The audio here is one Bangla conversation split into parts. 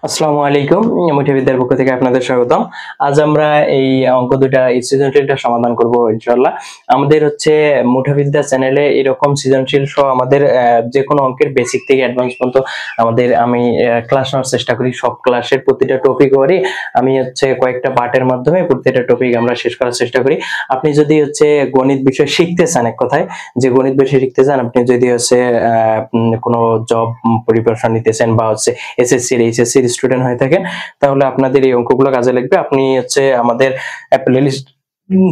আসসালামু আলাইকুম। মুঠিবিদ্যার পক্ষ থেকে আপনাদের স্বাগতম। আজ আমরা এই অঙ্ক দুইটা এই সৃজনশীলটা সমাধান করব ইনশাআল্লাহ। আমাদের হচ্ছে মুঠিবিদ্যা চ্যানেলে এরকম সৃজনশীল সহ আমাদের যে কোনো অঙ্কের বেসিক থেকে অ্যাডভান্স পর্যন্ত আমি ক্লাস নেওয়ার চেষ্টা করি। সব ক্লাসের প্রতিটা টপিক করি আমি হচ্ছে কয়েকটা পার্টের মাধ্যমে প্রতিটা টপিক আমরা শেষ করার চেষ্টা করি। আপনি যদি হচ্ছে গণিত বিষয় শিখতে চান, এক কথায় যে গণিত বিষয় শিখতে চান, আপনি যদি হচ্ছে কোনো জব প্রিপারেশন নিতেছেন বা হচ্ছে এসএসসি এইচএসসি স্টুডেন্ট হয়ে থাকেন, তাহলে আপনাদের এই অঙ্কগুলো কাজে লাগবে। আপনি হচ্ছে আমাদের প্লেলিস্ট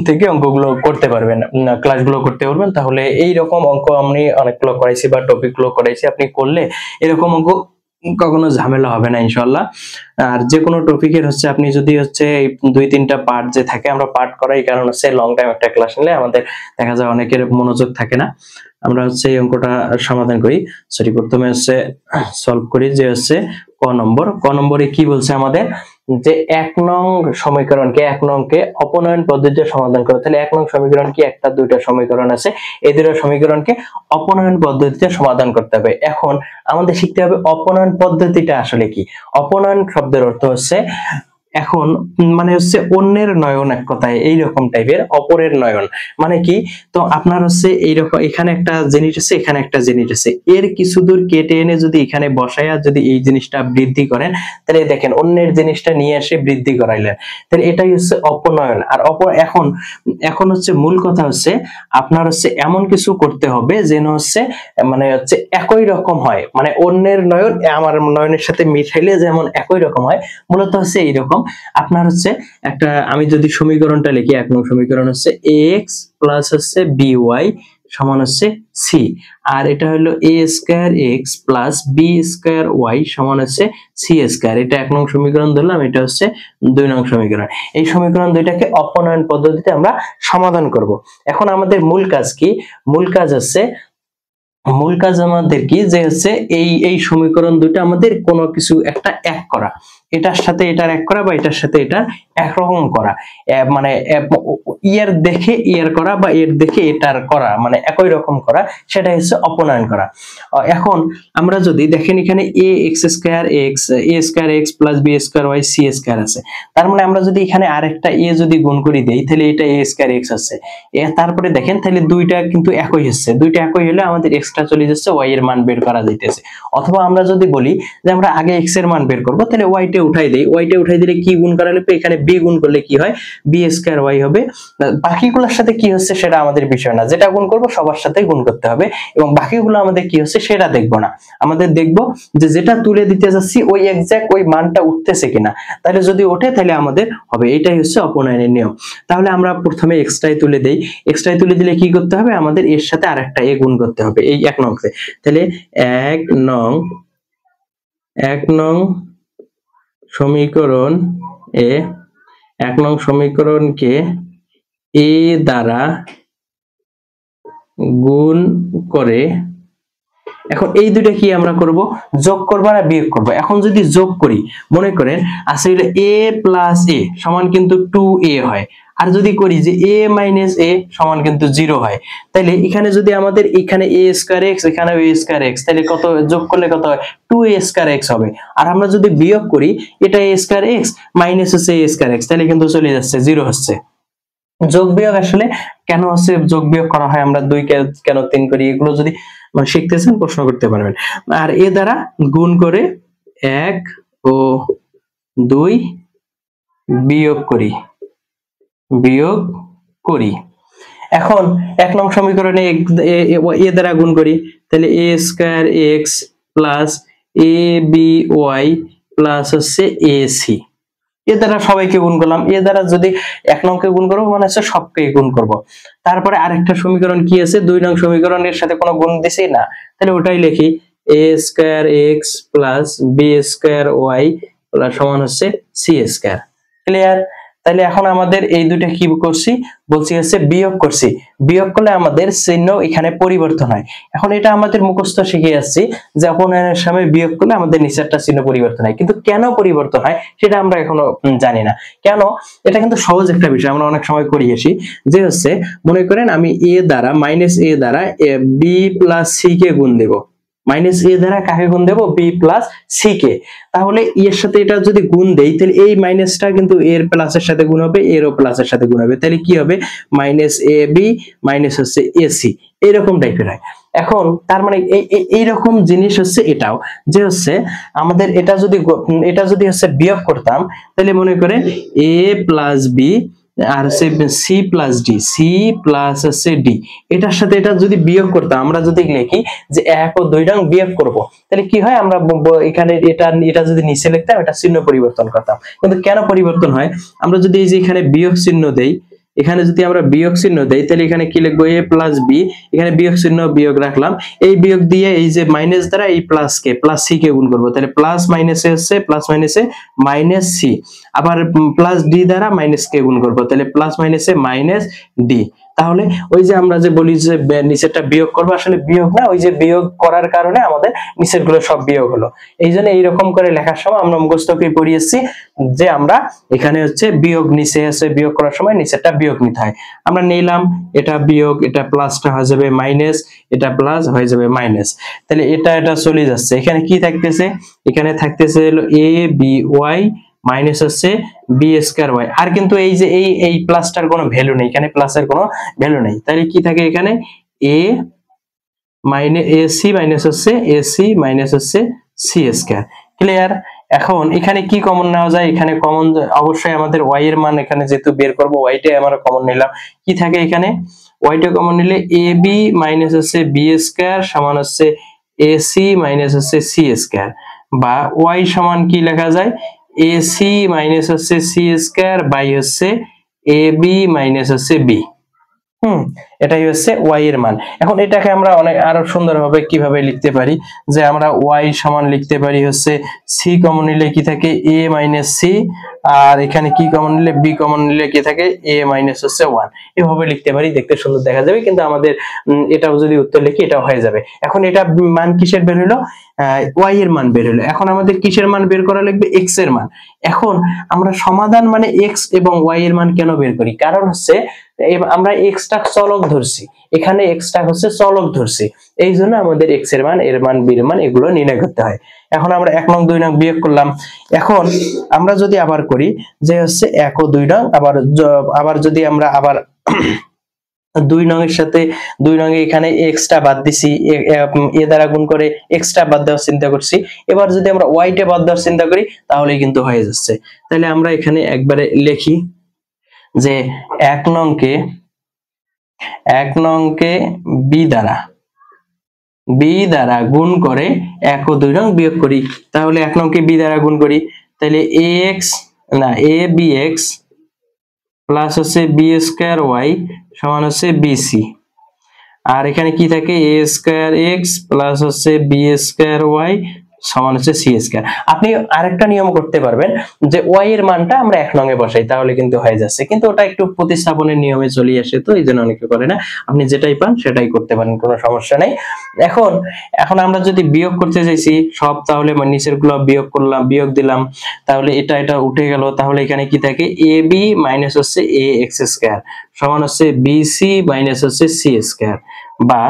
থেকে অঙ্কগুলো করতে পারবেন, ক্লাসগুলো করতে পারবেন। তাহলে এই রকম অঙ্ক আমি অনেকগুলো করাইছি বা টপিকগুলো করাইছি, আপনি করলে এরকম অঙ্ক কখনো ঝামেলা হবে না ইনশাআল্লাহ। আর যে কোনো টপিকের হচ্ছে আপনি যদি হচ্ছে দুই তিনটা পার্ট যে থাকে আমরা পার্ট করাই, কারণ হচ্ছে লং টাইম একটা ক্লাস নিলে আমাদের দেখা যায় অনেকের মনোযোগ থাকে না। আমরা হচ্ছে এই অঙ্কটা সমাধান করি। প্রথমে হচ্ছে সলভ করি যে হচ্ছে ক নম্বরে কি বলছে আমাদের, যে 1 নং সমীকরণকে 1 নংকে অপনয়ন পদ্ধতিতে সমাধান করো। তাহলে 1 নং সমীকরণ কি, একটা দুইটা সমীকরণ আছে, এই দুটো সমীকরণকে অপনয়ন পদ্ধতিতে সমাধান করতে হবে। এখন আমাদের শিখতে হবে অপনয়ন পদ্ধতিটা আসলে কি। অপনয়ন শব্দের অর্থ হচ্ছে এখন মানে হচ্ছে অন্যের নয়ন, এক কথায় এইরকম টাইপের। অপরের নয়ন মানে কি, তো আপনার হচ্ছে এইরকম এখানে একটা জিনিস আছে, এখানে একটা জিনিস আছে, এর কিছু দূর কেটে এনে যদি এখানে বসাইয়া যদি এই জিনিসটা বৃদ্ধি করেন, তাহলে দেখেন অন্যের জিনিসটা নিয়ে এসে বৃদ্ধি করাইলেন, তাহলে এটাই হচ্ছে অপনয়ন। আর এখন হচ্ছে মূল কথা হচ্ছে আপনার হচ্ছে এমন কিছু করতে হবে যেন হচ্ছে মানে হচ্ছে একই রকম হয়, মানে অন্যের নয়ন আমার নয়নের সাথে মিশাইলে যেমন একই রকম হয়, মূলত হচ্ছে এইরকম। আপনার হচ্ছে একটা, আমি যদি সমীকরণটা লিখি, 1 নং সমীকরণ হচ্ছে ax প্লাস হচ্ছে by সমান হচ্ছে c, আর এটা হলো a square x plus b square y সমান হচ্ছে c স্কয়ার। এটা 1 নং সমীকরণ ধরলাম, এটা হচ্ছে 2 নং সমীকরণ। এই সমীকরণ দুইটাকে অপনয়ন পদ্ধতিতে আমরা সমাধান করব। এখন আমাদের মূল কাজ কি, মূল কাজ আমাদের কি, যে হচ্ছে এই সমীকরণ দুটো আমাদের কোনো কিছু একটা এক করা, এটার সাথে এটার এক করা বা এটার সাথে এটা একরকম করা, মানে ইয়ার দেখে ইয়ার করা বা এর দেখে এটার করা, মানে একই রকম করা, সেটা হচ্ছে অপনয়ন করা। এখন আমরা যদি দেখেন এখানে a square x plus b square y c square আছে, তার মানে আমরা যদি এখানে আরেকটা a যদি গুণ করে দেই, তাহলে এটা a স্কয়ার x আছে। তারপরে দেখেন তাহলে দুইটা কিন্তু একই হচ্ছে, দুইটা একই হলে আমাদের এক্সট্রা চলে যাচ্ছে, y এর মান বের করা যাইতেছে। অথবা আমরা যদি বলি যে আমরা আগে x এর মান বের করব, তাহলে y টা উঠাই দেই, y টা উঠাই দিলে কি গুণ করা লাগবে, এখানে b গুণ করলে কি হয়, b স্কয়ার y হবে। বাকিগুলোর সাথে কি হচ্ছে সেটা আমাদের বিষয় না, যেটা গুণ করব সবার সাথে গুণ করতে হবে, এবং বাকিগুলো আমাদের কি হচ্ছে সেটা দেখব না, আমাদের দেখব যে যেটা তুলে দিতে যাচ্ছি ওই এক্সাক্ট ওই মানটা উঠতেছে কিনা। তাহলে যদি ওঠে তাহলে আমাদের হবে, এটাই হচ্ছে অপনয়নের নিয়ম। তাহলে আমরা প্রথমে x টাই তুলে দেই, x টাই তুলে দিলে কি করতে হবে, আমাদের এর সাথে আরেকটা a গুণ করতে হবে এই 1 নংতে। তাহলে 1 নং সমীকরণ 1 নং সমীকরণকে a দ্বারা গুণ করে, এখন এই দুটো কি আমরা করব, যোগ করব না বিয়োগ করব। এখন যদি যোগ করি, মনে করেন আসলে a প্লাস a সমান কিন্তু 2a হয়, আর যদি করি যে a মাইনাস a সমান কিন্তু 0 হয়, তাহলে এখানে যদি আমাদের এখানে a স্কয়ার x এখানে a স্কয়ার x, তাহলে কত যোগ করলে কত হয়, 2a স্কয়ার x হবে। আর আমরা যদি বিয়োগ করি, এটা a স্কয়ার x মাইনাস হচ্ছে a স্কয়ার x, তাহলে কিন্তু চলে যাচ্ছে 0 হচ্ছে। যোগ বিয়োগ আসলে কেন হচ্ছে যোগ বিয়োগ করা হয়, আমরা 2 কে কেন 3 করি, এগুলো যদি মানে শিখতেছেন প্রশ্ন করতে পারবেন। আর এ দ্বারা গুণ করে 1 ও 2 বিয়োগ করি। এখন 1 নং সমীকরণে এ দ্বারা গুণ করি, তাহলে a square x plus aby plus হচ্ছে ac, এ দ্বারা সবাইকে গুণ করলাম। এ দ্বারা যদি 1 নংকে গুণ করবো মানে হচ্ছে সবকে গুণ করব। তারপরে আরেকটা সমীকরণ কি আছে, 2 নং সমীকরণের সাথে কোনো গুণ দিছি না, তাহলে ওটাই লিখি a square x plus b square y plus সমান হচ্ছে c স্কয়ার। ক্লিয়ার? তাহলে এখন আমাদের এই দুটো কি করছি, বলছি হচ্ছে বিয়োগ করছি, বিয়োগ করলে আমাদের চিহ্ন এখানে পরিবর্তন হয়। এখন এটা আমাদের মুখস্থ শিখে আসছি যে অপনয়নের সময় বিয়োগ করলে আমাদের নিচেরটা চিহ্ন পরিবর্তন হয়, কিন্তু কেন পরিবর্তন হয় সেটা আমরা এখনো জানি না। কেন, এটা কিন্তু সহজ একটা বিষয়, আমরা অনেক সময় করি আসি, যে হচ্ছে মনে করেন আমি a দ্বারা মাইনাস a দ্বারা b প্লাস c কে গুণ দেব, মাইনাস এ দ্বারা কাকে গুণ দেব, বি প্লাস সি কে। তাহলে এর সাথে এটা যদি গুণ দেই তাহলে এই মাইনাসটা কিন্তু এর প্লাসের সাথে গুণ হবে, এরও প্লাসের সাথে গুণ হবে, তাহলে কি হবে মাইনাস এ বি মাইনাস হচ্ছে এ সি, এরকম টাইপের হয়। এখন তার মানে এইরকম জিনিস হচ্ছে এটাও, যে হচ্ছে আমাদের এটা যদি হচ্ছে বিয়োগ করতাম, তাহলে মনে করে এ প্লাস বি আর হচ্ছে C plus D, C plus হচ্ছে ডি, এটার সাথে এটা যদি বিয়োগ করতাম, আমরা যদি লিখি যে 1 ও 2 নং বিয়োগ করব, তাহলে কি হয়, আমরা এখানে এটা যদি নিচে লিখতাম, এটা চিহ্ন পরিবর্তন করতাম। কিন্তু কেন পরিবর্তন হয়, আমরা যদি এই যে এখানে বিয়োগ চিহ্ন দেই, এখানে যদি আমরা বিয়োগ চিহ্ন দেই, তাহলে এখানে কি লিখবো, এ প্লাস বি, এখানে বিয়োগ চিহ্ন বিয়োগ রাখলাম, এই বিয়োগ দিয়ে এই যে মাইনাস দ্বারা এই plus k plus C K গুণ করবো, তাহলে প্লাস মাইনাসে হচ্ছে প্লাস মাইনাসে মাইনাস সি, আবার প্লাস ডি দ্বারা মাইনাস কে গুণ করবো, তাহলে প্লাস মাইনাসে মাইনাস ডি। তাহলে ওই যে আমরা যে বলি যে নিচেরটা বিয়োগ করবো, আসলে বিয়োগ না, ওই যে বিয়োগ করার কারণে আমাদের নিচের গুলো সব বিয়োগ হলো। এই জন্য এইরকম করে লেখার সময় আমরা মুখস্থকে পড়িয়েছি যে আমরা এখানে হচ্ছে বিয়োগ, নিচে আছে বিয়োগ করার সময় নিচেরটা বিয়োগ নিতে হয়। আমরা নিলাম এটা বিয়োগ, এটা প্লাসটা হয়ে যাবে মাইনাস, এটা প্লাস হয়ে যাবে মাইনাস, তাহলে এটা চলে যাচ্ছে। এখানে কি থাকতেছে, এখানে থাকতেছে হলো এ বি ওয়াই মাইনাস হচ্ছে বি স্কয়ার ওয়াই, আর কিন্তু এই যে এই প্লাসটার কোনো ভ্যালু নেই, এখানে প্লাসের কোনো ভ্যালু নেই, তাহলে কি থাকে এখানে এ মাইনাস এ সি মাইনাস হচ্ছে এ সি মাইনাস হচ্ছে সি স্কয়ার। ক্লিয়ার? এখন এখানে কি কমন নেওয়া যায়, এখানে কমন অবশ্যই আমাদের ওয়াই এর মান এখানে যেহেতু বের করব, ওয়াইটাই আমরা কমন নিলাম, কি থাকে এখানে ওয়াইটা কমন নিলে এ বি মাইনাস হচ্ছে বি স্কয়ার সমান হচ্ছে এ সি মাইনাস হচ্ছে সি স্কয়ার, বা ওয়াই সমান কি লেখা যায় এ সি মাইনাস হচ্ছে সি স্কয়ার বাই হচ্ছে এ বি মাইনাস হচ্ছে বি। এটাই হচ্ছে ওয়াই এর মান। এখন এটাকে আমরা অনেক আরো সুন্দরভাবে কিভাবে লিখতে পারি, যে আমরা ওয়াই সমান লিখতে পারি হচ্ছে সি কমন নিলে কি থাকে এ মাইনাস সি, আর এখানে কি কমন নিলে বি কমন নিলে কি থাকে এ মাইনাস হচ্ছে 1, এভাবে লিখতে পারি, দেখতে সুন্দর দেখা যাবে, কিন্তু আমাদের এটাও যদি উত্তর লিখি এটাও হয়ে যাবে। এখন এটা মান কিসের বের হলো, ওয়াই এর মান বের হলো। এখন আমাদের কিসের মান বের করা লাগবে, এক্স এর মান। এখন আমরা সমাধান মানে এক্স এবং ওয়াই এর মান কেন বের করি, কারণ হচ্ছে আমরা এক্সটা চলক ধরছি, এখানে এক্সটা হচ্ছে চলক ধরছি, এই জন্য আমাদের এক্স এর মান, এর মান, বি এর মান এগুলো নির্ণয় করতে হয়। এখন আমরা 1 নং 2 নং বিয়োগ করলাম। এখন আমরা যদি আবার করি যে হচ্ছে 1 ও 2 নং, আবার যদি আমরা আবার 2 নং এর সাথে 2 নং এখানে এক্সটা বাদ দিছি, এ দ্বারা গুণ করে এক্সটা বাদ দেওয়ার চিন্তা করছি। এবার যদি আমরা ওয়াইটা বাদ দেওয়ার চিন্তা করি তাহলে কিন্তু হয়ে যাচ্ছে। তাহলে আমরা এখানে একবারে লিখি যে 1 নংকে বি দ্বারা গুণ করে 1 ও 2 নং বিয়োগ করি। তাহলে 1 নংকে বি দ্বারা গুণ করি, তাহলে এ বি এক্স প্লাস হচ্ছে বি স্কয়ার ওয়াই সমান হচ্ছে বিসি, আর এখানে কি থাকে এ স্কয়ার এক্স প্লাস হচ্ছে বি স্কয়ার ওয়াই সমান হচ্ছে সি স্কয়ার। আপনি আরেকটা নিয়ম করতে পারবেন যে ওয়াই এর মানটা আমরা 1 নং এ বসাই, তাহলে কিন্তু হয়ে যাচ্ছে, কিন্তু ওটা একটু প্রতিস্থাপনের নিয়মে চলে আসে, তো এই জন্য অনেকে করে না। আপনি যেটাই পান সেটাই করতে পারেন, কোনো সমস্যা নেই। এখন আমরা যদি বিয়োগ করতে চাইছি সব, তাহলে নিচের গুলো বিয়োগ করলাম, বিয়োগ দিলাম, তাহলে এটা উঠে গেল। তাহলে এখানে কি থাকে এ বি মাইনাস হচ্ছে এ এক্স স্কয়ার সমান হচ্ছে বি সি মাইনাস হচ্ছে সি স্কয়ার, বা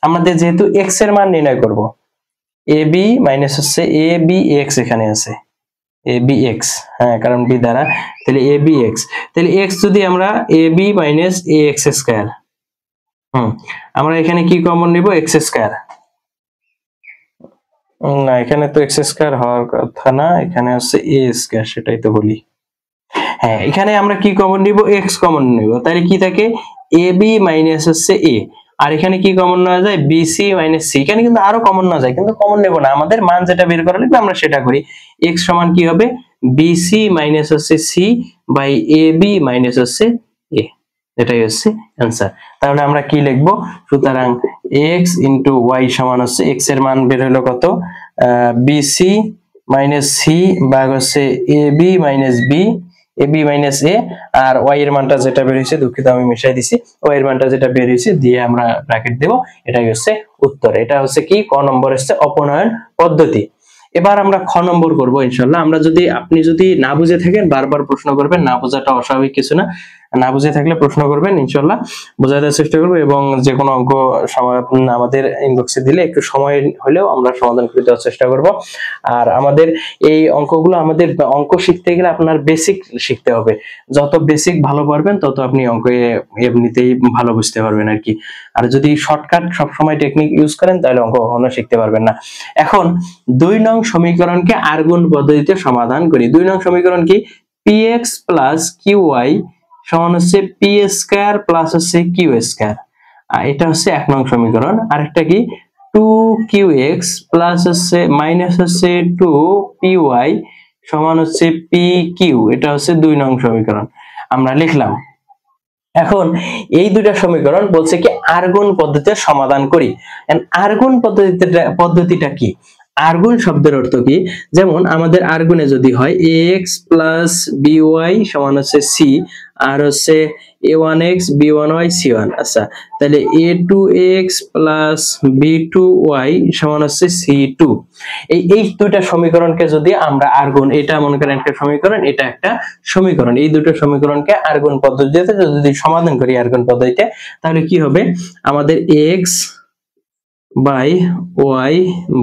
আমাদের যেহেতু এক্স এর মান নির্ণয় করব, এ বি মাইনাস হচ্ছে এ বি এক্স, এখানে আছে এ বি এক্স, হ্যাঁ কারণ বি দ্বারা, তাহলে এ বি এক্স, তাহলে এক্স যদি আমরা এ বি মাইনাস এ এক্স স্কয়ার, আমরা এখানে কি কমন নিব এক্স স্কয়ার, না এখানে তো এক্স স্কয়ার হওয়ার কথা না, এখানে হচ্ছে এ স্কয়ার, সেটাই তো বলি। হ্যাঁ এখানে আমরা কি কমন নিব এক্স কমন নিব, তাহলে কি থাকে এ বি মাইনাস হচ্ছে এ, আর এখানে কি কমন নেওয়া যায় বিসি মাইনাস সি, এখানে কিন্তু আরো কমন নেওয়া যায়, কিন্তু কমন নেব না, আমাদের মান যেটা বের করা লাগবে আমরা সেটা করি। এক্স সমান কি হবে বিসি মাইনাস হচ্ছে C by A B minus হচ্ছে এ, এটাই হচ্ছে অ্যান্সার। তাহলে আমরা কি লিখবো, সুতরাং এক্স ইন্টু ওয়াই সমান হচ্ছে এক্স এর মান বের হলো কত বিসি মাইনাস সি ভাগ হচ্ছে এ বি মাইনাস বি, এ বি মাইনাস এ, আর ওয়াই এর মানটা যেটা বের হয়েছে, দুঃখিত আমি মিশাই দিছি, ওয়াই এর মানটা যেটা বের হয়েছে দিয়ে আমরা ব্র্যাকেট দেব, এটাই হচ্ছে উত্তর। এটা হচ্ছে কি ক নম্বর হচ্ছে অপনয়ন পদ্ধতি। এবার আমরা খ নম্বর করব ইনশাআল্লাহ। আপনি যদি না বুঝে থাকেন বারবার প্রশ্ন করবেন, না বোঝাটা অস্বাভাবিক কিছু না, না বুঝে থাকলে প্রশ্ন করবেন, ইনশাআল্লাহ বোঝার চেষ্টা করবো, এবং যে কোনো অঙ্ক আমাদের ইনবক্সে দিলে একটু সময় হলেও আমরা সমাধান করে দেওয়ার চেষ্টা করব। আর আমাদের এই অঙ্কগুলো, আমাদের অঙ্ক শিখতে গেলে আপনার বেসিক শিখতে হবে। যত বেসিক ভালো পারবেন তত আপনি অঙ্ক এমনিতেই ভালো বুঝতে পারবেন আর কি। আর যদি শর্টকাট সবসময় টেকনিক ইউজ করেন তাহলে অঙ্ক কখনো শিখতে পারবেন না। এখন 2 নং সমীকরণকে আর গুণ পদ্ধতিতে সমাধান করি। 2 নং সমীকরণ কি? px প্লাস qy সমান হচ্ছে পি স্কয়ার প্লাস হচ্ছে কিউ স্কয়ার। এটা হচ্ছে 1 নং সমীকরণ। আরেকটা কি? 2qx প্লাস হচ্ছে মাইনাস হচ্ছে 2py সমান হচ্ছে pq। এটা হচ্ছে 2 নং সমীকরণ আমরা লিখলাম। এখন এই দুইটা সমীকরণ বলছে কি আর গুণ পদ্ধতিতে সমাধান করি। আর গুণ পদ্ধতিটা কি? আর গুণ শব্দের অর্থ কি? যেমন আমাদের আর গুণে যদি হয় ax প্লাস by সমান হচ্ছে c, আর হচ্ছে a1x b1y c1। আচ্ছা, তাহলে a2x প্লাস b2y সমান হচ্ছে c2। এই দুইটা সমীকরণকে যদি আমরা আর গুণ, এটা মনে করেন একটা সমীকরণ, এটা একটা সমীকরণ, এই দুটো সমীকরণকে আর গুণ পদ্ধতিতে যদি সমাধান করি আর গুণ পদ্ধতিতে, তাহলে কি হবে? আমাদের x বাই y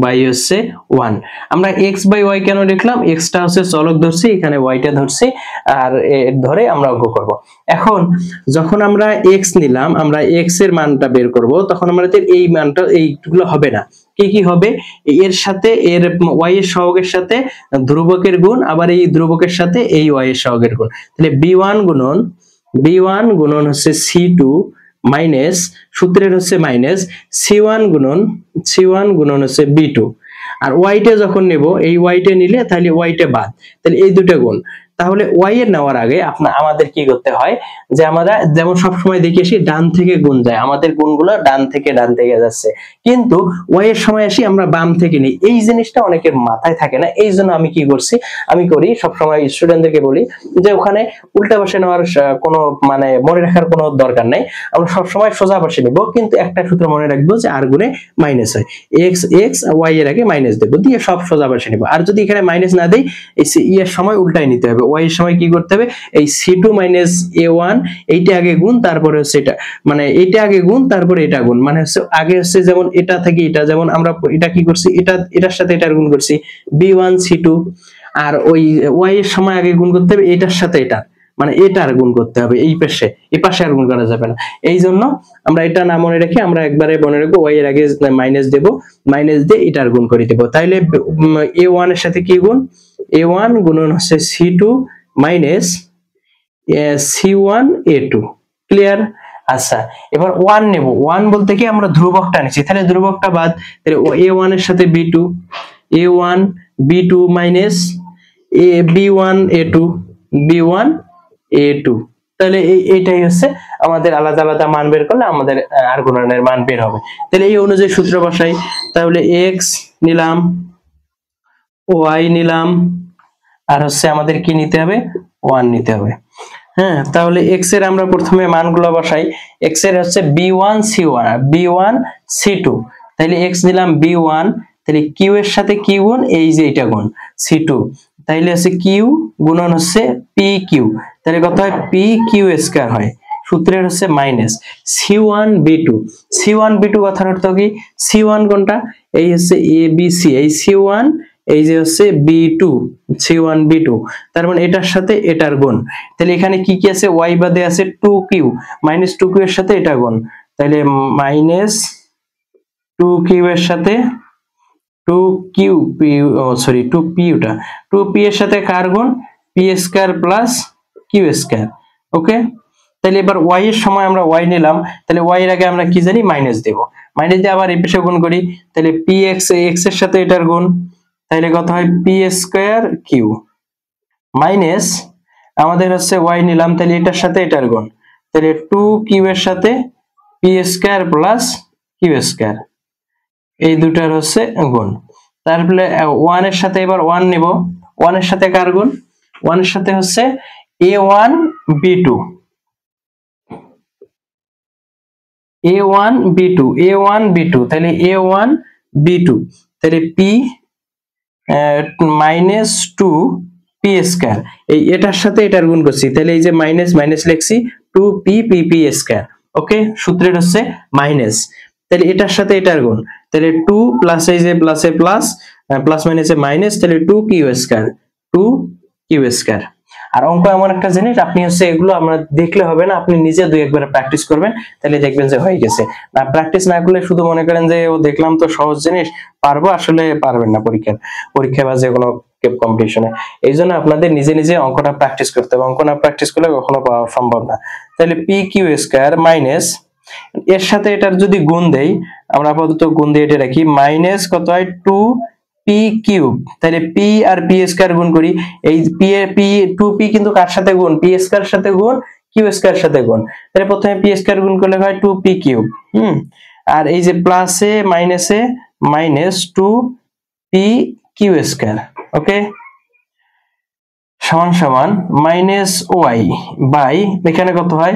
বাই হচ্ছে 1। আমরা x বাই y কেন লিখলাম? x টা হচ্ছে চলক ধরছি, এখানে y টা ধরছি, আর ধরে আমরা অঙ্ক করব। এখন যখন আমরা x নিলাম, আমরা x এর মানটা বের করব, তখন আমাদের এই মানটা এইগুলো হবে না। কি কি হবে? এর সাথে এর y এর সহগের সাথে ধ্রুবকের গুণ, আবার এই ধ্রুবকের সাথে এই y এর সহগের গুণ। তাহলে b1 গুণন হচ্ছে c2 মাইনাস, সূত্রের হচ্ছে মাইনাস c1 গুণন হচ্ছে b2। আর y টা যখন নেব, এই y টা নিলে তাহলে y টা বাদ, তাহলে এই দুটো গুণ। তাহলে y এর নেওয়ার আগে আমাদের কি করতে হয়? যে আমরা যেমন সব সময় দেখি আসি ডান থেকে গুণ যায়, আমাদের গুণগুলো ডান থেকে যাচ্ছে, কিন্তু y এর সময় আসি আমরা বাম থেকে নিই। এই জিনিসটা অনেকের মাথায় থাকে না, এই জন্য আমি কি করছি, আমি করি সব সময় স্টুডেন্টদেরকে বলি যে ওখানে উল্টা পাশে নেওয়ার কোনো মানে মনে রাখার কোনো দরকার নাই, আমরা সব সময় সোজা পাশে নিব, কিন্তু একটা সূত্র মনে রাখবো যে আর গুণে মাইনাস হয়, x y এর আগে মাইনাস দেব, দিয়ে সব সোজা পাশে নিব। আর যদি এখানে মাইনাস না দেই, এই ই এর সময় উল্টাই নিতে হবে, y এর সময় কি করতে হবে? এই c2 মাইনাস a1 এইটা আগে গুণ, তারপরে হচ্ছে এটা, মানে এইটা আগে গুণ তারপরে এটা গুণ, মানে হচ্ছে আগে হচ্ছে যেমন এটা থেকে এটা, যেমন আমরা এটা কি করছি, এটার সাথে এটার গুণ করছি b1 c2, আর ওই y এর সময় আগে গুণ করতে হবে এটার সাথে এটা, মানে এটার গুণ করতে হবে এই পাশে আর গুণ করা যাবে না। এই জন্য আমরা এটা না মনে রেখে আমরা একবারে মনে রাখবো y এর আগে মাইনাস দেব, মাইনাস দিয়ে এটার গুণ করে দেব। তাইলে a1 এর সাথে কি গুণ? a1 গুণন হচ্ছে c2 minus c1 a2। Clear? আচ্ছা, এবার 1 নেব। 1 বলতে কি আমরা ধ্রুবকটা নিচ্ছি, তাহলে ধ্রুবকটা বাদ, তাহলে a1 এর সাথে b1 b2 minus b1 a2 তাহলে এইটাই হচ্ছে আমাদের আলাদা আলাদা মান বের করলে আমাদের আর গুণনের মান বের হবে। তাহলে এই অনুযায়ী সূত্র বসাই, তাহলে x নিলাম, y নিলাম, আর হচ্ছে আমাদের কি নিতে হবে? 1 নিতে হবে। হ্যাঁ, তাহলে x এর আমরা প্রথমে মানগুলো বসাই। x এর হচ্ছে b1 c2, তাহলে x নিলাম b1, তাহলে q এর সাথে কি গুণ? এই যে এটা গুণ c2, তাইলে হচ্ছে q গুণন হচ্ছে pq, তাহলে কত হয়? pq স্কয়ার হয়, সূত্রের হচ্ছে মাইনাস c1b2 কথার অর্থ কি? c1 কোনটা? এই হচ্ছে abc, এই c1, এই যে হচ্ছে b2, c1b2, তার মানে এটার সাথে এটার গুণ। তাহলে এখানে কি কি আছে? y বাদে আছে 2q, মাইনাস 2q এর সাথে এটা গুণ, তাহলে মাইনাস 2q এর সাথে 2q, 2p, 2p এর সাথে কার গুণ? p square plus q square. Okay, তাহলে এবার y এর সময় আমরা y নিলাম, তাহলে y এর আগে আমরা কি জানি? মাইনাস দেব, মাইনাস দিয়ে আবার এই পাশে গুণ করি, তাহলে px, x এর সাথে এটার গুণ, তাহলে কত হয়? p স্কয়ার q মাইনাস আমাদের হচ্ছে y নিলাম, তাহলে এটার সাথে এটার গুণ, তাহলে 2q এর সাথে p square plus q square, এই দুটার হচ্ছে গুণ। তারপরে 1 এর সাথে এবার 1 নিব, 1 এর সাথে কার গুণ? 1 এর সাথে হচ্ছে a1 b2, তাহলে a1 b2, তাহলে p মাইনাস 2 p স্কয়ার, এই এটার সাথে এটার গুণ করছি, তাহলে এই যে মাইনাস মাইনাস লিখছি, 2p pp স্কয়ার। ওকে, সূত্রের হচ্ছে মাইনাস, তাহলে এটার সাথে এটার গুণ, তাহলে 2 প্লাস এই যে প্লাসে প্লাস, প্লাস মাইনাসে মাইনাস, তাহলে 2q স্কয়ার, 2q স্কয়ার। আর অঙ্ক এমন একটা জিনিস, আপনি হচ্ছে এগুলো আমরা দেখলে হবে না, আপনি নিজে দুই একবার প্র্যাকটিস করবেন, তাহলে দেখবেন যে হয়ে গেছে। না প্র্যাকটিস না করলে শুধু মনে করেন যে ও দেখলাম তো সহজ জিনিস পারবো, আসলে পারবেন না পরীক্ষা বা যে কোনো কম্পিটিশনে। এই জন্য আপনাদের নিজে নিজে অঙ্কটা প্র্যাকটিস করতে হবে, অঙ্ক না প্র্যাকটিস করলে কখনো পাওয়া সম্ভব না। তাহলে পি কিউ স্কয়ার মাইনাস, এর সাথে এটার যদি গুণ দেই, আমরা আপাতত গুণ দিয়ে এটা রাখি, মাইনাস কত হয় 2p কিউব, তাহলে পি আর পি স্কয়ার গুণ করি, এই পি এর পি 2p কিন্তু কার সাথে গুণ, পি স্কয়ার সাথে গুণ, কিউ স্কয়ার সাথে গুণ, তাহলে প্রথমে পি স্কয়ার গুণ করলে হয় 2p কিউব, আর এই যে প্লাসে মাইনাসে মাইনাস 2p কিউ স্কয়ার। ওকে, সমান সমান মাইনাস ওয়াই বাই, এখানে কত হয়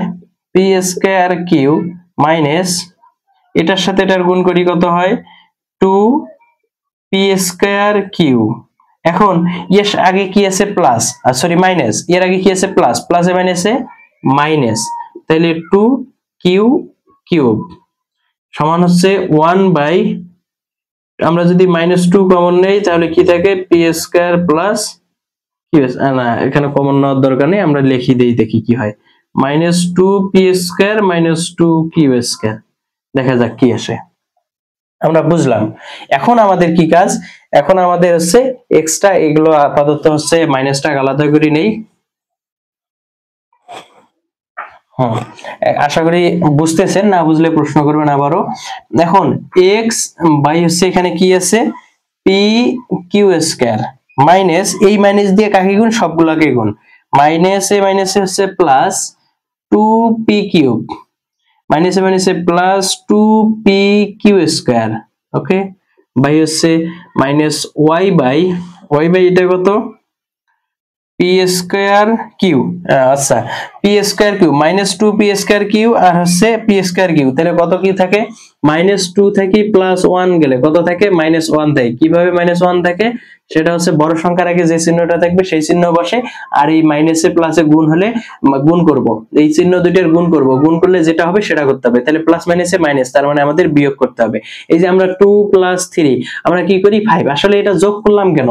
পি স্কয়ার কিউ মাইনাস, এটার সাথে এটার গুণ করি, কত হয় 2p স্কয়ার কিউ। এখন এর আগে কি আছে প্লাস, সরি মাইনাস, এর আগে কি আছে প্লাস, প্লাসে মাইনাসে মাইনাস, তাহলে 2q কিউব সমান হচ্ছে 1 বাই, আমরা যদি -2 কমন নেই তাহলে কি থাকে, পি স্কয়ার প্লাস কিউ, না এখানে কমন নেওয়ার দরকার নেই, আমরা লিখি দেই দেখি কি হয়, -2p স্কয়ার -2q স্কয়ার, দেখা যাক কি আসে। আমরা বুঝলাম। এখন আমাদের কি কাজ, এখন আমাদের হচ্ছে এক্সট্রা এগুলো আপাতত হচ্ছে মাইনাসটা আলাদা করে নেই। আশা করি বুঝতেছেন, না বুঝলে প্রশ্ন করবেন আবারও। এখন এক্স বাই হচ্ছে এখানে কি আছে, পি কিউ স্কয়ার মাইনাস, এই মাইনাস দিয়ে কাকে গুণ, সবগুলোকে গুণ, মাইনাসে মাইনাসে হচ্ছে প্লাস 2p কিউব, মাইনাসে মাইনাসে plus 2p q square. Okay, by হচ্ছে minus y by, y by এটা কত, পি স্কয়ার কিউ, আচ্ছা p square q -2p square q আর হচ্ছে পি স্কয়ার কিউ, তাহলে কত কি থাকে, -2 থেকে +1 গেলে কত থাকে, -1 থাকে। কিভাবে -1 থাকে, সেটা হচ্ছে বড় সংখ্যার আগে যে চিহ্নটা থাকবে সেই চিহ্ন বসে, আর এই মাইনাসে প্লাসে গুণ হলে গুণ করব, এই চিহ্ন দুইটার গুণ করব, গুণ করলে যেটা হবে সেটা করতে হবে, তাহলে প্লাস মাইনাসে মাইনাস, তার মানে আমাদের বিয়োগ করতে হবে। এই যে আমরা 2 + 3 আমরা কি করি 5, আসলে এটা যোগ করলাম কেন,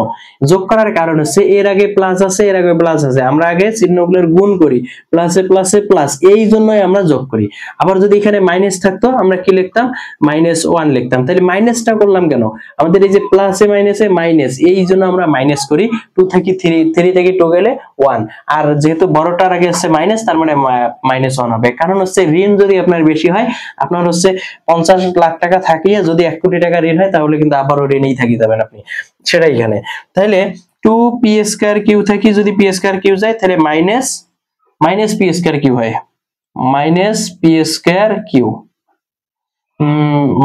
যোগ করার কারণ হচ্ছে এর আগে প্লাস আছে, এর আগে প্লাস আছে, আমরা আগে চিহ্নগুলোর গুণ করি, প্লাসে প্লাসে প্লাস, এই জন্যই আমরা যোগ করি। আবার যদি এখানে মাইনাস থাকতো আমরা কি লিখতাম, -1 লিখতাম, তাহলে মাইনাসটা করলাম কেন, আমাদের এই যে প্লাসে মাইনাসে মাইনাস, এই জন্য আমরা মাইনাস করি, 2 থেকে 3, 3 থেকে 2 গেলে 1, আর যেহেতু বড়টার আগে আছে মাইনাস, তার মানে -1 হবে। কারণ হচ্ছে ঋণ যদি আপনার বেশি হয়, আপনার হচ্ছে 50 লাখ টাকা থাকলে যদি 1 কোটি টাকা ঋণ হয়, তাহলে কিন্তু আবারও ঋণেই থাকি যাবেন আপনি, সেটাই এখানে। তাহলে 2p স্কয়ার কিউ থেকে যদি p স্কয়ার কিউ যায়, তাহলে মাইনাস p স্কয়ার কিউ হয়, -p স্কয়ার কিউ,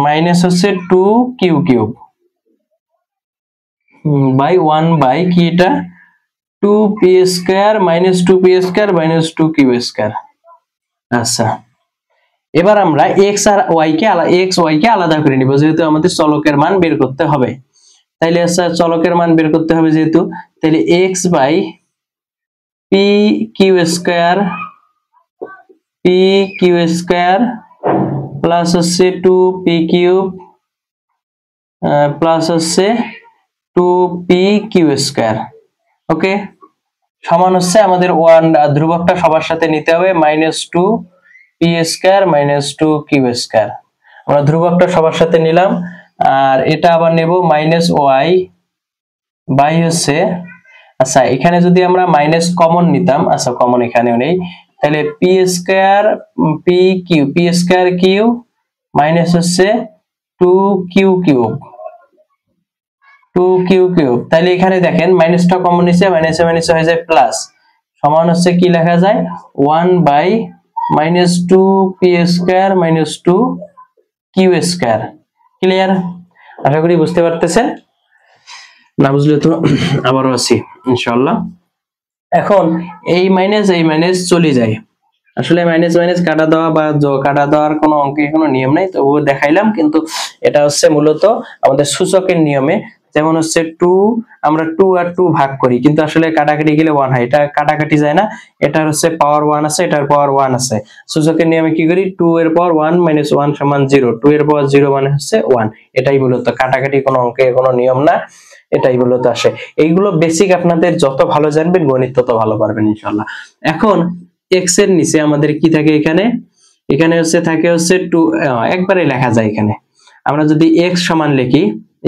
মাইনাস হচ্ছে 2q কিউব বাই 1 বাই কি এটা, 2p square -2p square -2q square. আচ্ছা, এবার আমরা x আর y কে আলাদা করে নিব, যেহেতু আমাদের চলকের মান বের করতে হবে। তাইলে আচ্ছা চলকের মান বের করতে হবে যেহেতু, তাহলে x by P Q square plus হচ্ছে 2p কিউব প্লাস হচ্ছে 2p কিউ স্কয়ার। ওকে, সমান হচ্ছে আমাদের 1 ধ্রুবকটা সবার সাথে নিতে হবে, -2p স্কয়ার -2q স্কয়ার, আমরা ধ্রুবকটা সবার সাথে নিলাম, আর এটা আবার নেব -y বাই হচ্ছে, আচ্ছা এখানে যদি আমরা মাইনাস কমন নিতাম, আচ্ছা কমন এখানেও নেই, তাহলে p স্কয়ার কিউ মাইনাস হচ্ছে 2q কিউব, তাহলে এখানে দেখেন মাইনাসটা কমন নিছে, মাইনাসে মাইনাসে হয়ে যায় প্লাস, সমান হচ্ছে কি লেখা যায় 1 by -2p square -2q square. Clear? আশা করি বুঝতে পারতেছেন, না বুঝলে তো আবারও আসি ইনশাআল্লাহ। এখন এই মাইনাস চলে যায়, আসলে মাইনাস কাটা দেওয়া বা কাটা দেওয়ার কোনো নিয়ম নাই, তবুও দেখাইলাম, কিন্তু এটা হচ্ছে মূলত আমাদের সূচকের নিয়মে, যেমন হচ্ছে 2, আমরা 2 আর 2 ভাগ করি কিন্তু আসলে কাটাকাটি গেলে 1 হয়, এটা কাটাকাটি যায় না, এটার হচ্ছে পাওয়ার 1 আছে, এটার পাওয়ার 1 আছে। সূচকের নিয়মে কি করি, 2 এর পাওয়ার 1 - 1 = 0, 2 এর পাওয়ার 0 মানে হচ্ছে 1। এটাই মূলত কাটাকাটি, কোনো অঙ্কের কোনো নিয়ম না, এটাই মূলত আসে। এইগুলো বেসিক আপনাদের যত ভালো জানবেন গণিত তত ভালো পারবেন ইনশাআল্লাহ। এখন x এর নিচে আমাদের কি থাকে, এখানে হচ্ছে থাকে হচ্ছে 2, একবারে লেখা যায় এখানে। আমরা যদি x সমান লিখি,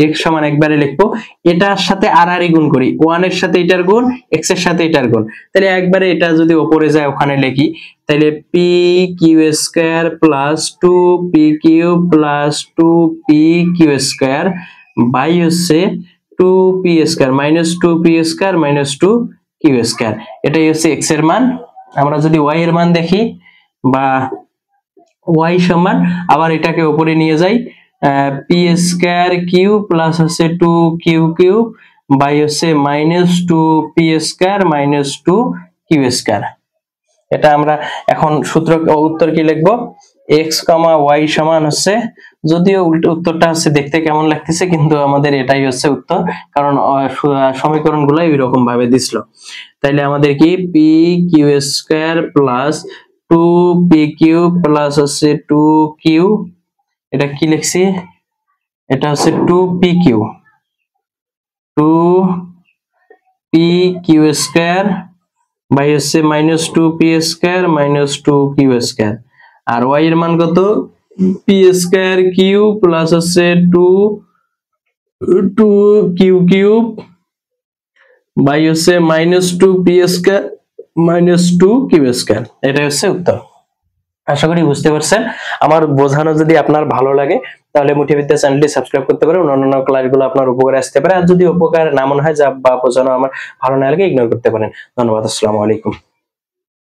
x সমান একবারে লিখবো, এটার সাথে আর গুণ করি, 1 এর সাথে এটার গুণ, x এর সাথে এটার গুণ, তাহলে একবারে এটা যদি উপরে যায় ওখানে লিখি, তাহলে pq² + 2pq + 2pq² বাই হচ্ছে 2p² - 2p² - 2q², এটাই হচ্ছে x এর মান। আমরা যদি y এর মান দেখি, বা y সমান আবার এটাকে উপরে নিয়ে যাই, p² প্লাস হচ্ছে 2q³ বাই হচ্ছে -2p² - 2q²। এটা আমরা এখন সূত্র উত্তর কি লিখবো, x, y সমান হচ্ছে, যদিও উত্তরটা হচ্ছে দেখতে কেমন লাগতেছে কিন্তু আমাদের এটাই হচ্ছে উত্তর, কারণ সমীকরণগুলো এইরকম ভাবে দিছিল। তাইলে আমাদের কি pq² প্লাস 2pq প্লাস হচ্ছে 2q, এটা কি লিখছি, এটা হচ্ছে 2pq² বাই হচ্ছে -2p² - 2q²। আর y এর মান কত, p² প্লাস হচ্ছে 2q³ বাই হচ্ছে -2p² - 2q²। এটা হচ্ছে উত্তর। আশা করি বুঝতে পারছেন। আমার বোঝানো যদি আপনার ভালো লাগে তাহলে মুঠিবিদ্যা চ্যানেলটি সাবস্ক্রাইব করতে পারেন, অন্যান্য ক্লাসগুলো আপনার উপকারে আসতে পারে। আর যদি উপকার না মনে হয় বা বোঝানো আমার ভালো না লাগে, ইগনোর করতে পারেন। ধন্যবাদ, আসসালামু আলাইকুম।